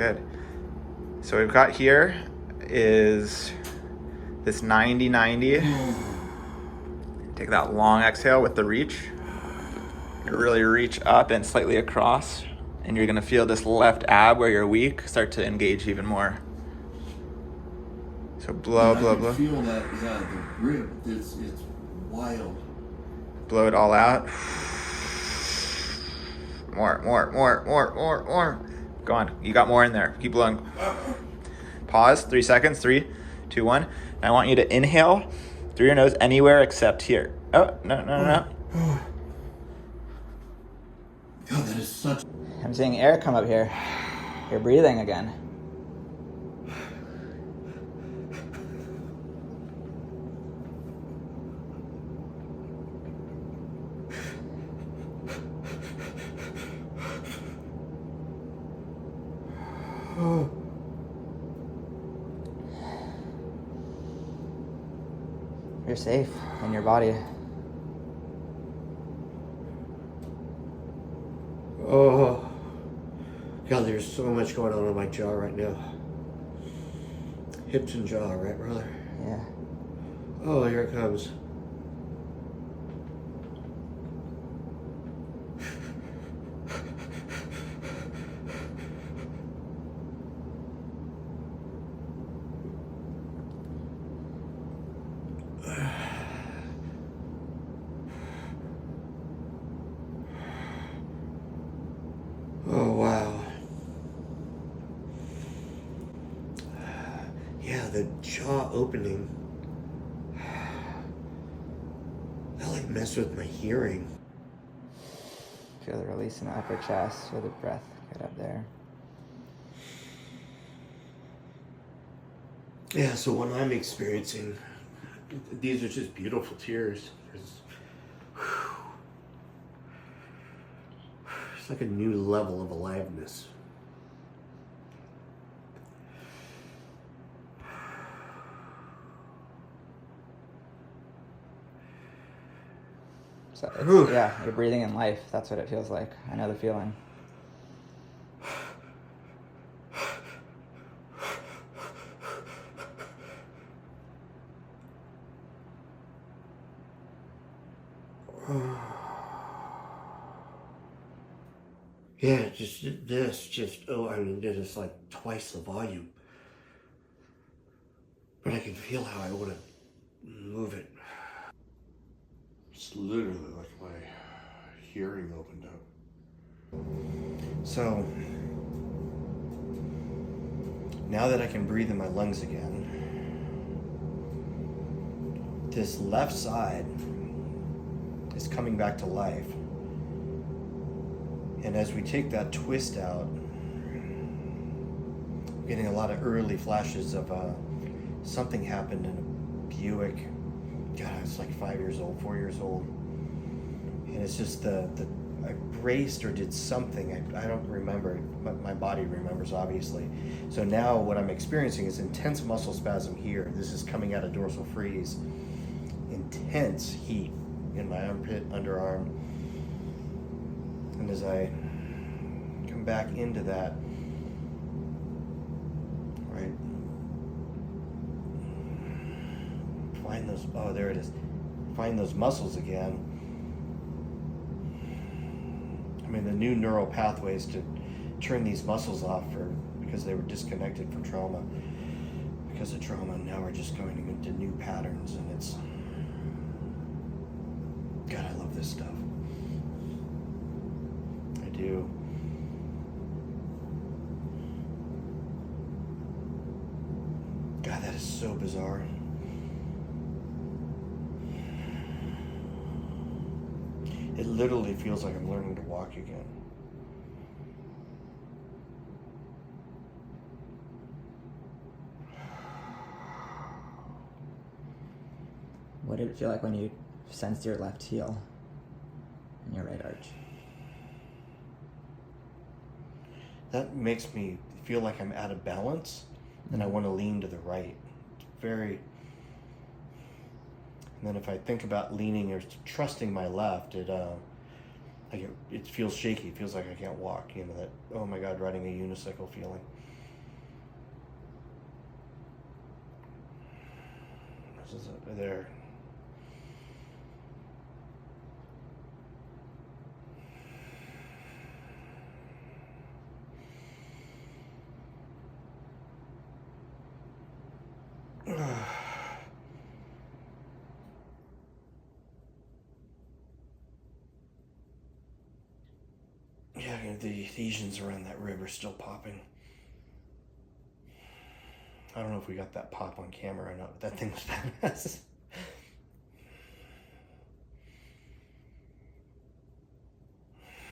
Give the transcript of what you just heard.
good. So we've got here is this 90-90. Take that long exhale with the reach. Really reach up and slightly across. And you're gonna feel this left ab where you're weak start to engage even more. So blow, blow, blow. I feel that, yeah, the rib, it's wild. Blow it all out. More. Go on, you got more in there. Keep blowing. Pause, 3 seconds, 3, 2, 1. And I want you to inhale through your nose anywhere except here. Oh, no. God, that is such... I'm seeing air come up here. You're breathing again. You're safe in your body. Oh, God, there's so much going on in my jaw right now. Hips and jaw, right, brother? Yeah. Oh, here it comes. Oh, wow. Yeah, the jaw opening. That like messed with my hearing. Feel the release in the upper chest. Feel the breath get up there. Yeah, so what I'm experiencing, these are just beautiful tears. It's like a new level of aliveness. So it's, yeah, you're breathing in life. That's what it feels like. I know the feeling. Yeah, I mean, this is like twice the volume. But I can feel how I want to move it. It's literally like my hearing opened up. So, now that I can breathe in my lungs again, this left side is coming back to life. And as we take that twist out, I'm getting a lot of early flashes of something happened in a Buick. God, I was like 5 years old, 4 years old. And it's just I braced or did something. I don't remember, but my body remembers, obviously. So now what I'm experiencing is intense muscle spasm here. This is coming out of dorsal freeze. Intense heat in my armpit, underarm. And as I come back into that, right, find those, oh, there it is. Find those muscles again. I mean, the new neural pathways to turn these muscles off because they were disconnected for trauma. Because of trauma, now we're just going into new patterns, and it's, God, I love this stuff. I do. God, that is so bizarre. It literally feels like I'm learning to walk again. What did it feel like when you sensed your left heel and your right arch? That makes me feel like I'm out of balance and I want to lean to the right. It's very... And then if I think about leaning or trusting my left, it feels shaky. It feels like I can't walk. You know, that, oh my God, riding a unicycle feeling. is there. Yeah, the adhesions around that rib are still popping. I don't know if we got that pop on camera or not, but that thing was badass.